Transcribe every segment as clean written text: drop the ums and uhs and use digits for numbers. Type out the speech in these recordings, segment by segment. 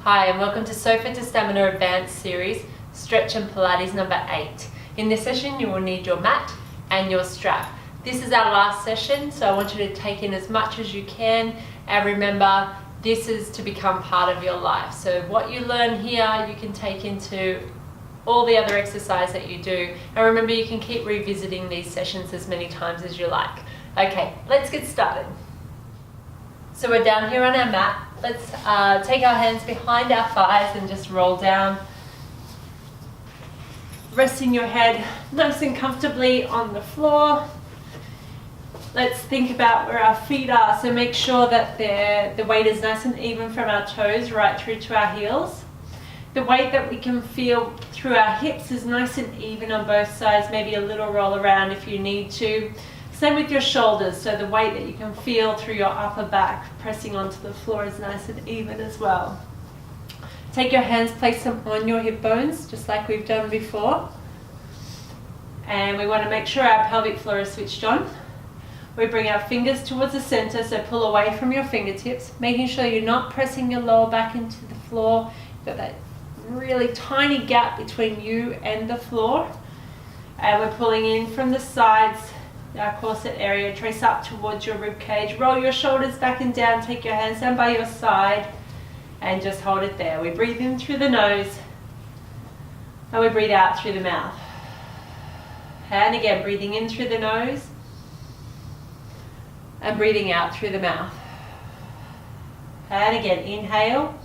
Hi and welcome to Sofa to Stamina Advanced Series, Stretch and Pilates number 8. In this session you will need your mat and your strap. This is our last session, so I want you to take in as much as you can, and remember this is to become part of your life. So what you learn here you can take into all the other exercise that you do, and remember you can keep revisiting these sessions as many times as you like. Okay, let's get started. So we're down here on our mat. Let's take our hands behind our thighs and just roll down. Resting your head nice and comfortably on the floor. Let's think about where our feet are. So make sure that the weight is nice and even from our toes right through to our heels. The weight that we can feel through our hips is nice and even on both sides, maybe a little roll around if you need to. Same with your shoulders, so the weight that you can feel through your upper back pressing onto the floor is nice and even as well. Take your hands, place them on your hip bones, just like we've done before. And we want to make sure our pelvic floor is switched on. We bring our fingers towards the center, so pull away from your fingertips, making sure you're not pressing your lower back into the floor. You've got that really tiny gap between you and the floor. And we're pulling in from the sides, our corset area, trace up towards your rib cage, roll your shoulders back and down, take your hands down by your side and just hold it there. We breathe in through the nose and we breathe out through the mouth. And again, breathing in through the nose and breathing out through the mouth. And again, inhale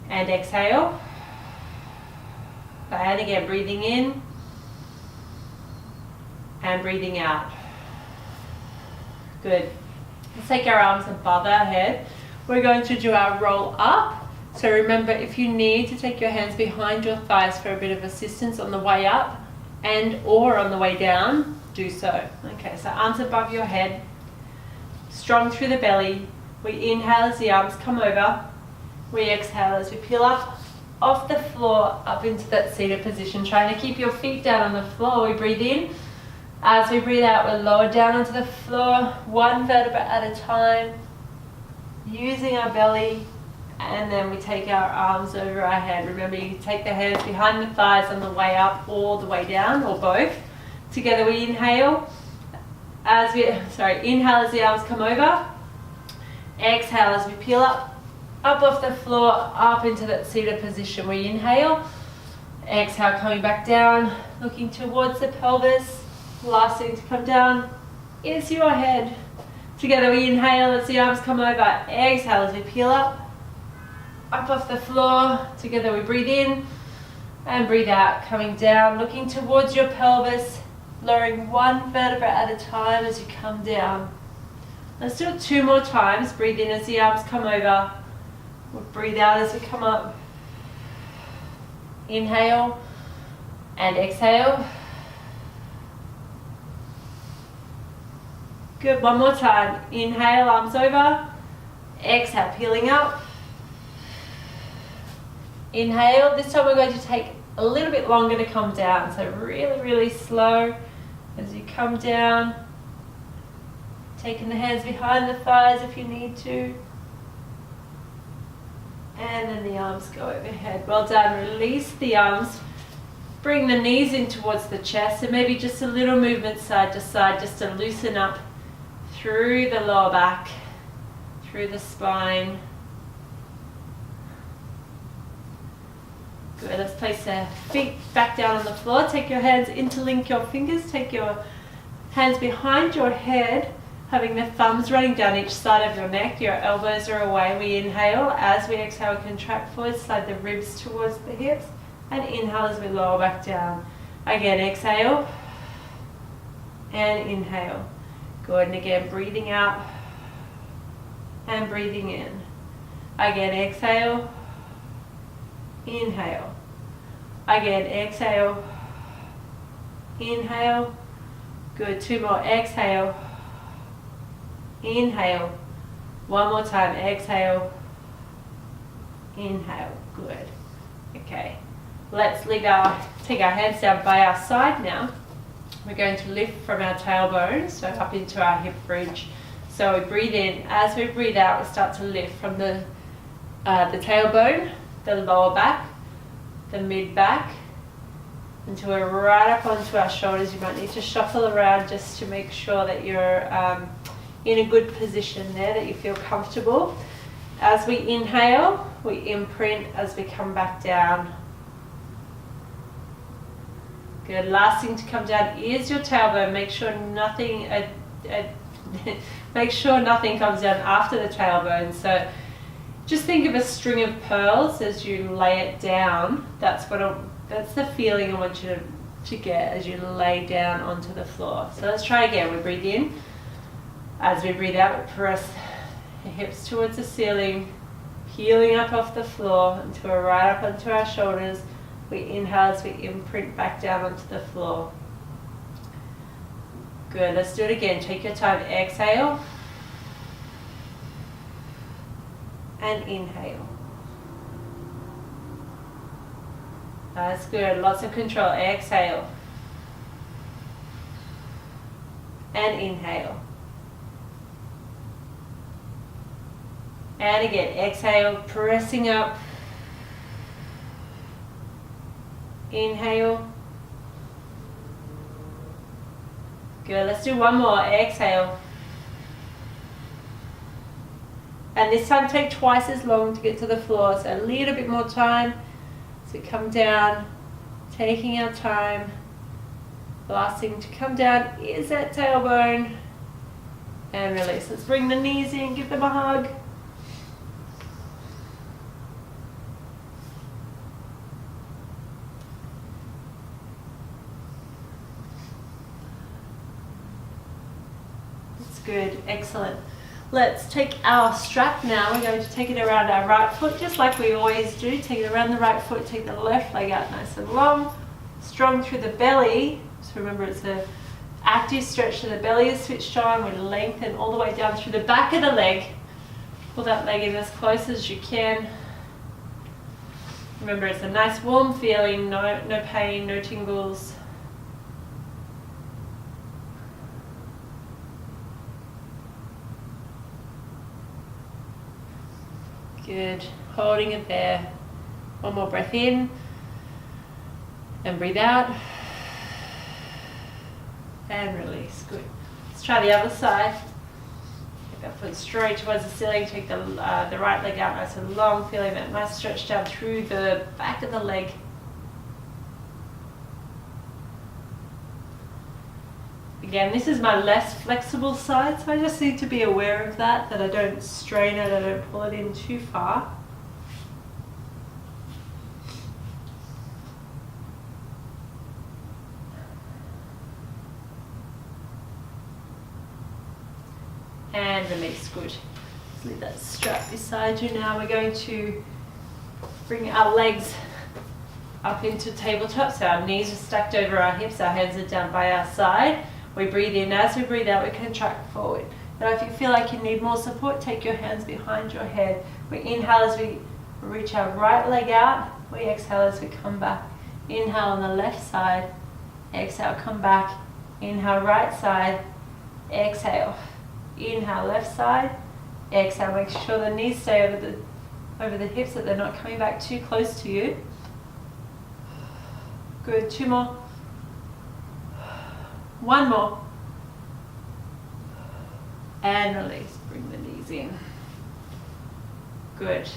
and exhale. And again, breathing in and breathing out. Good. Let's take our arms above our head. We're going to do our roll up. So remember, if you need to take your hands behind your thighs for a bit of assistance on the way up and or on the way down, do so. Okay, so arms above your head, strong through the belly. We inhale as the arms come over. We exhale as we peel up off the floor up into that seated position, trying to keep your feet down on the floor. We breathe in. As we breathe out, we're lower down onto the floor, one vertebra at a time, using our belly, and then we take our arms over our head. Remember, you take the hands behind the thighs on the way up or the way down, or both. Together we inhale. Inhale as the arms come over. Exhale as we peel up off the floor, up into that seated position. We inhale. Exhale, coming back down, looking towards the pelvis. Last thing to come down is your head. Together we inhale as the arms come over. Exhale as we peel up off the floor. Together we breathe in and breathe out, coming down, looking towards your pelvis, lowering one vertebra at a time as you come down. Let's do it 2 more times. Breathe in as the arms come over. We'll breathe out as we come up. Inhale and exhale. Good, one more time. Inhale, arms over. Exhale, peeling up. Inhale. This time we're going to take a little bit longer to come down. So really, really slow as you come down. Taking the hands behind the thighs if you need to. And then the arms go overhead. Well done. Release the arms. Bring the knees in towards the chest. And maybe just a little movement side to side just to loosen up through the lower back, through the spine. Good, let's place the feet back down on the floor. Take your hands, interlink your fingers. Take your hands behind your head, having the thumbs running down each side of your neck. Your elbows are away. We inhale. As we exhale, we contract forward, slide the ribs towards the hips, and inhale as we lower back down. Again, exhale and inhale. Good, and again, breathing out and breathing in. Again, exhale, inhale. Again, exhale, inhale. Good, 2 more, exhale, inhale. 1 more time, exhale, inhale. Good. Okay, let's take our hands down by our side now. We're going to lift from our tailbone, so up into our hip bridge. So we breathe in. As we breathe out, we start to lift from the the tailbone, the lower back, the mid back, until we're right up onto our shoulders. You might need to shuffle around just to make sure that you're in a good position there, that you feel comfortable. As we inhale, we imprint as we come back down. Good. Last thing to come down is your tailbone. Make sure nothing make sure nothing comes down after the tailbone. So just think of a string of pearls as you lay it down. That's the feeling I want you to get as you lay down onto the floor. So let's try again. We breathe in. As we breathe out, we press the hips towards the ceiling, peeling up off the floor until we're right up onto our shoulders. We inhale as we imprint back down onto the floor. Good, let's do it again. Take your time, exhale and inhale. That's good, lots of control. Exhale and inhale. And again, exhale, pressing up. Inhale. Good, let's do one more. Exhale. And this time take twice as long to get to the floor, so a little bit more time. So come down, taking our time. The last thing to come down is that tailbone. And release. Let's bring the knees in, give them a hug. Good, excellent. Let's take our strap now. We're going to take it around our right foot, just like we always do. Take it around the right foot, take the left leg out nice and long, strong through the belly. So remember, it's an active stretch, so the belly is switched on. We lengthen all the way down through the back of the leg. Pull that leg in as close as you can. Remember, it's a nice warm feeling, no pain, no tingles. Good, holding it there. One more breath in and breathe out and release. Good. Let's try the other side. Get that foot straight towards the ceiling. Take the right leg out nice and long, feeling that nice stretch down through the back of the leg. Again, this is my less flexible side, so I just need to be aware of that I don't strain it, I don't pull it in too far. And release, good. Let's leave that strap beside you now. We're going to bring our legs up into tabletop, so our knees are stacked over our hips, our hands are down by our side. We breathe in. As we breathe out, we contract forward. Now if you feel like you need more support, take your hands behind your head. We inhale as we reach our right leg out. We exhale as we come back. Inhale on the left side. Exhale, come back. Inhale, right side. Exhale. Inhale, left side. Exhale, make sure the knees stay over the hips, that they're not coming back too close to you. Good, two more. One more. And release. Bring the knees in. Good.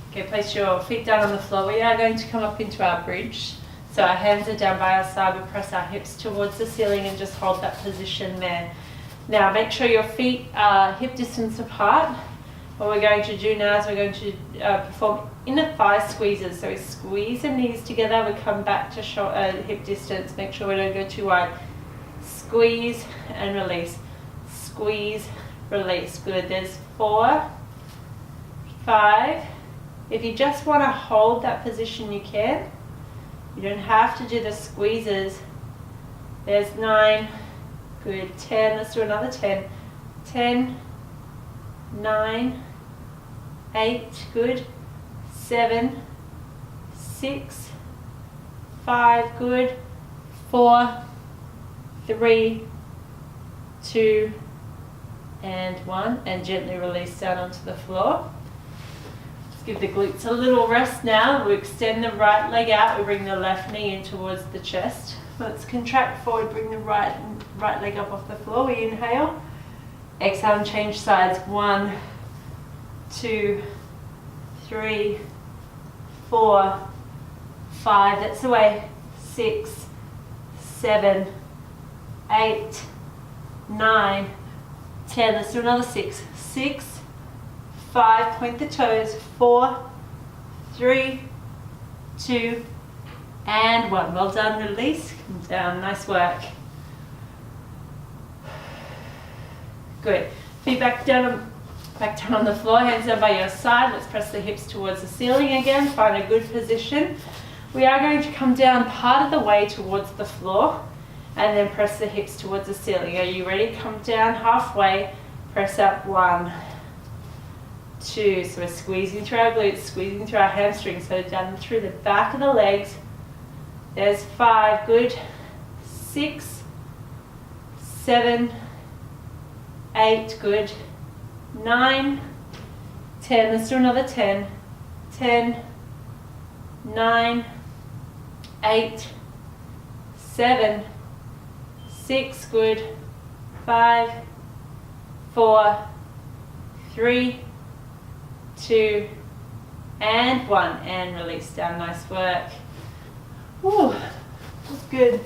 Okay, place your feet down on the floor. We are going to come up into our bridge. So our hands are down by our side. We press our hips towards the ceiling and just hold that position there. Now make sure your feet are hip distance apart. What we're going to do now is we're going to perform inner thigh squeezes. So we squeeze the knees together, we come back to hip distance, make sure we don't go too wide. Squeeze and release. Squeeze, release. Good, there's 4, 5. If you just want to hold that position, you can. You don't have to do the squeezes. There's 9, good, 10, let's do another 10. 10, 9, 8, good, 7, 6, 5, good, 4, 3, 2, and 1, and gently release down onto the floor. Just give the glutes a little rest now. We extend the right leg out, we bring the left knee in towards the chest. Let's contract forward, bring the right leg up off the floor. We inhale, exhale and change sides. 1, 2, 3, 4, 5, that's the way. 6, 7, 8, 9, 10. Let's do another 6. 6, 5, point the toes. 4, 3, 2, and 1. Well done, release, come down, nice work. Good. Feet back down on the floor, hands down by your side. Let's press the hips towards the ceiling again, find a good position. We are going to come down part of the way towards the floor and then press the hips towards the ceiling. Are you ready? Come down halfway, press up. 1, 2, so we're squeezing through our glutes, squeezing through our hamstrings, so down through the back of the legs. There's 5, good. 6, 7, 8, good. 9, 10, let's do another 10. 10, 9, 8, 7, 6, good. 5, 4, 3, 2, and 1, and release down, nice work. Ooh, that's good.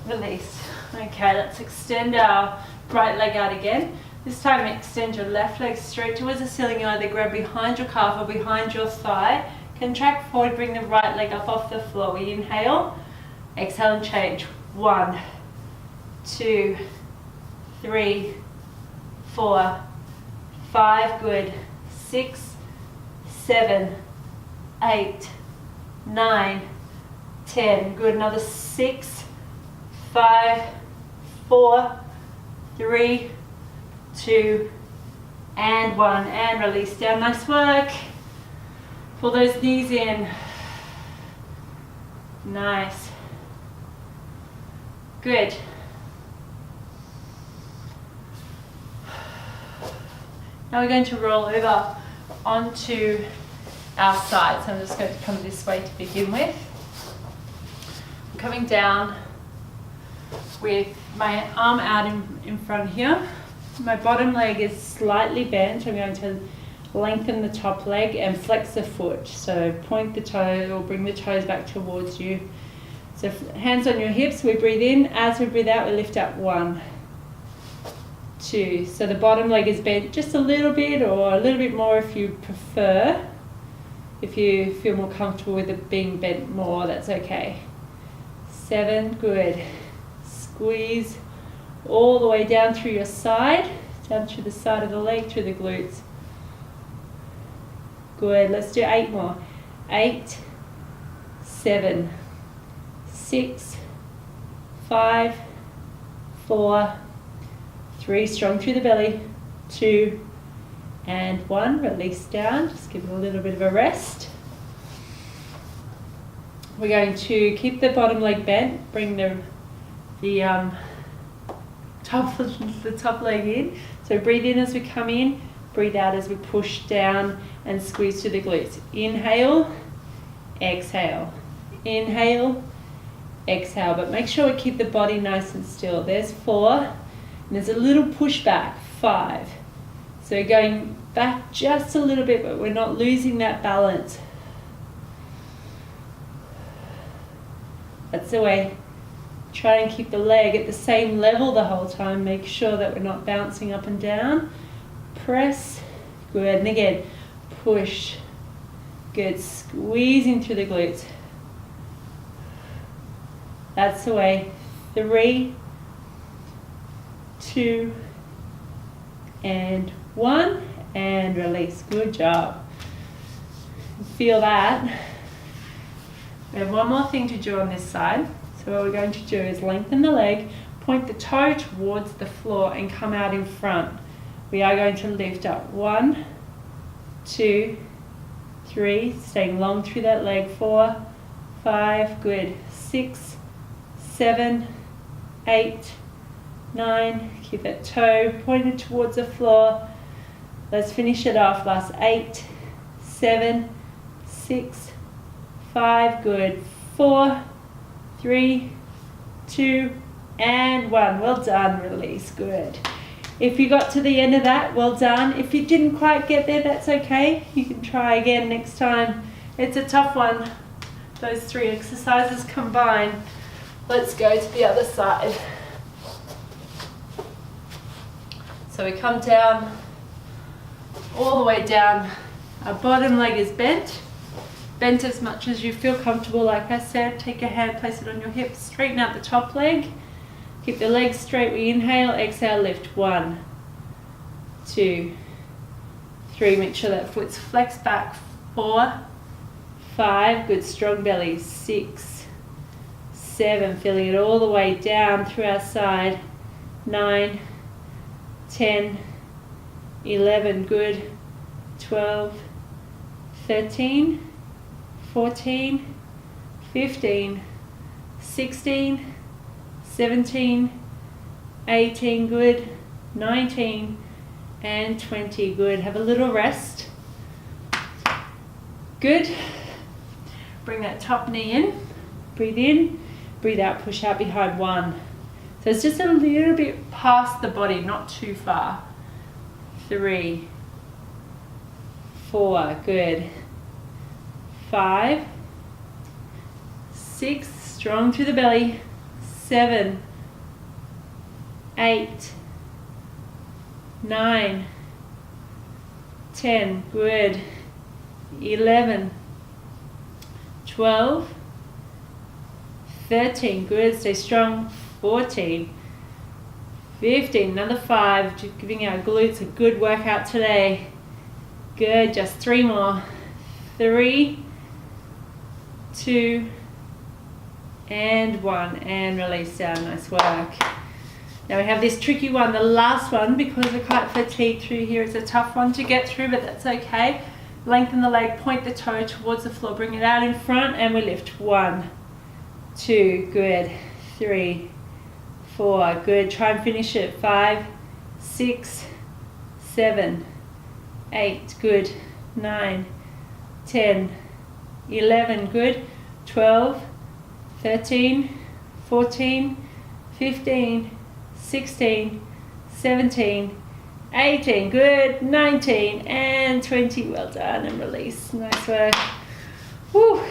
Release. Okay, let's extend our right leg out again. This time extend your left leg straight towards the ceiling. You either grab behind your calf or behind your thigh. Contract forward, bring the right leg up off the floor. We inhale, exhale and change. 1, 2, 3, 4, 5, good. 6, 7, 8, 9, 10, good. Another 6, 5, 4, 3, 2, and 1, and release down, nice work. Pull those knees in. Nice. Good. Now we're going to roll over onto our side. So I'm just going to come this way to begin with. I'm coming down with my arm out in front here. My bottom leg is slightly bent. I'm going to lengthen the top leg and flex the foot. So point the toe or bring the toes back towards you. So hands on your hips, we breathe in. As we breathe out, we lift up. 1, 2. So the bottom leg is bent just a little bit or a little bit more if you prefer. If you feel more comfortable with it being bent more, that's okay. 7, good. Squeeze all the way down through your side, down through the side of the leg, through the glutes. Good, let's do 8 more. 8, 7, 6, 5, 4, 3, strong through the belly, 2, and 1, release down, just give it a little bit of a rest. We're going to keep the bottom leg bent, bring the top leg in. So breathe in as we come in, breathe out as we push down and squeeze through the glutes. Inhale, exhale. Inhale, exhale. But make sure we keep the body nice and still. There's 4, and there's a little push back. 5. So going back just a little bit, but we're not losing that balance. That's the way. Try and keep the leg at the same level the whole time. Make sure that we're not bouncing up and down. Press. Good. And again, push. Good. Squeezing through the glutes. That's the way. 3, 2, and 1. And release. Good job. Feel that. We have one more thing to do on this side. So what we're going to do is lengthen the leg, point the toe towards the floor and come out in front. We are going to lift up. 1, 2, 3, staying long through that leg. 4, 5, good. 6, 7, 8, 9, keep that toe pointed towards the floor. Let's finish it off. Last 8, 7, 6, 5, good. 4, 3, 2, and 1. Well done, release, good. If you got to the end of that, well done. If you didn't quite get there, that's okay. You can try again next time. It's a tough one, those 3 exercises combined. Let's go to the other side. So we come down, all the way down. Our bottom leg is bent. Bent as much as you feel comfortable, like I said. Take your hand, place it on your hips, straighten out the top leg. Keep the legs straight. We inhale, exhale, lift. 1, 2, 3. Make sure that foot's flexed back. 4, 5. Good, strong belly. 6, 7. Feeling it all the way down through our side. 9, 10, 11. Good. 12, 13, 14, 15, 16, 17, 18, good, 19, and 20, good. Have a little rest. Good. Bring that top knee in, breathe out, push out behind. 1. So it's just a little bit past the body, not too far. 3, 4, good. 5, 6, strong through the belly. 7, 8, 9, 10, good. 11, 12, 13, good. Stay strong. 14, 15, another 5. Just giving our glutes a good workout today. Good, just 3 more. 3, 2, and 1, and release down. Nice work. Now we have this tricky one, the last one, because we're quite fatigued through here. It's a tough one to get through, but that's okay. Lengthen the leg, point the toe towards the floor, bring it out in front, and we lift. 1, 2, good. 3, 4, good. Try and finish it. 5, 6, 7, 8, good. 9, 10, 11, good. 12, 13, 14, 15, 16, 17, 18, good. 19, and 20. Well done, and release. Nice work. Woo.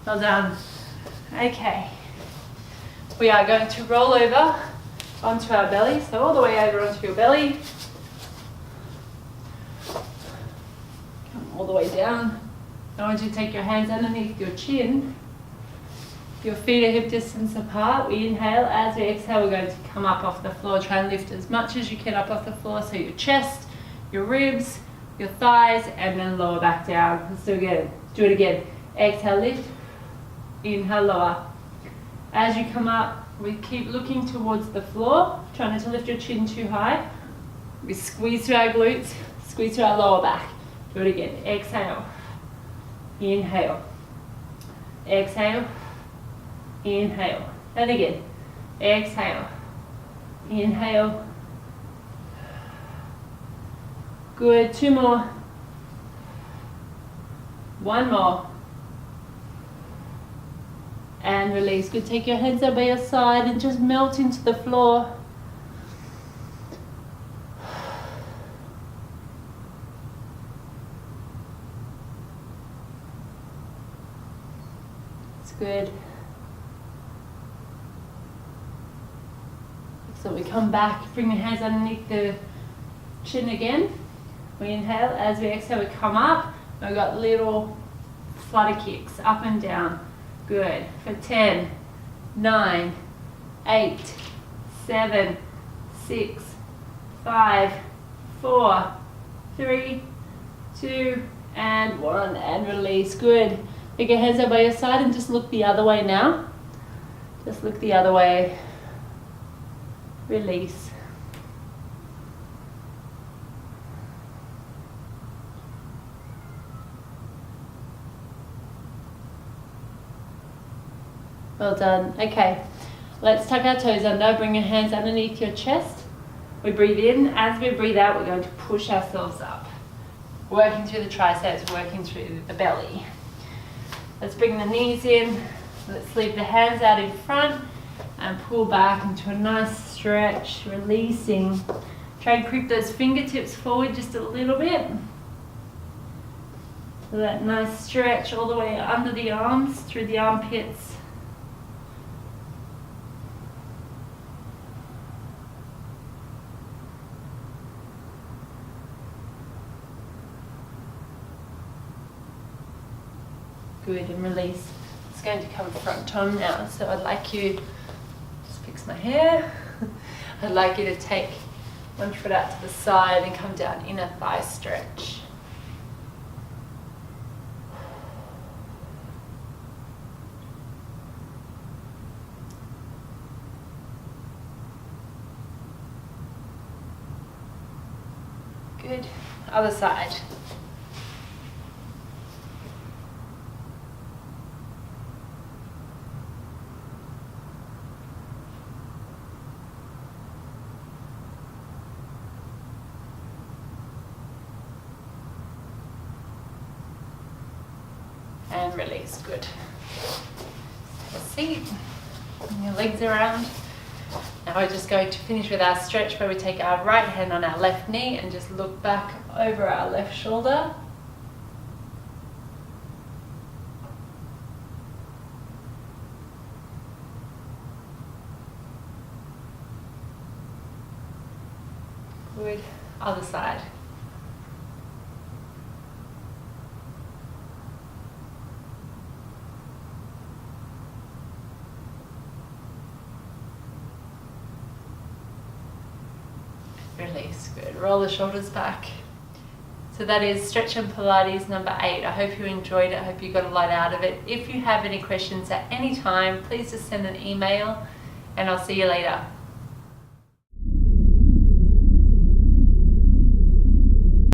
Well done. Okay. We are going to roll over onto our belly. So all the way over onto your belly. Come all the way down. I want you to take your hands underneath your chin. Your feet are hip distance apart. We inhale. As we exhale, we're going to come up off the floor. Try and lift as much as you can up off the floor. So your chest, your ribs, your thighs, and then lower back down. Let's do it again. Do it again. Exhale, lift. Inhale, lower. As you come up, we keep looking towards the floor. Try not to lift your chin too high. We squeeze through our glutes, squeeze through our lower back. Do it again. Exhale. Inhale. Exhale. Inhale. And again. Exhale. Inhale. Good. 2 more. 1 more. And release. Good. Take your hands up by your side and just melt into the floor. It's good. So we come back, bring the hands underneath the chin again. We inhale. As we exhale, we come up. We've got little flutter kicks up and down. Good. For 10, 9, 8, 7, 6, 5, 4, 3, 2, and 1. And release. Good. Take your hands up by your side and just look the other way now. Just look the other way. Release. Well done. Okay, Let's tuck our toes under, bring your hands underneath your chest. We breathe in. As we breathe out, we're going to push ourselves up. Working through the triceps, working through the belly. Let's bring the knees in. Let's leave the hands out in front and pull back into a nice stretch, releasing. Try and creep those fingertips forward just a little bit. So that nice stretch all the way under the arms, through the armpits. Good, and release. It's going to come front on now, so I'd like you, just fix my hair, I'd like you to take one foot out to the side and come down, inner thigh stretch. Good, other side. And release, good. Have a seat, bring your legs around. Now we're just going to finish with our stretch where we take our right hand on our left knee and just look back over our left shoulder. Good, other side. Release, good. Roll the shoulders back. So that is Stretch and Pilates number 8. I hope you enjoyed it. I hope you got a lot out of it. If you have any questions at any time, please just send an email and I'll see you later.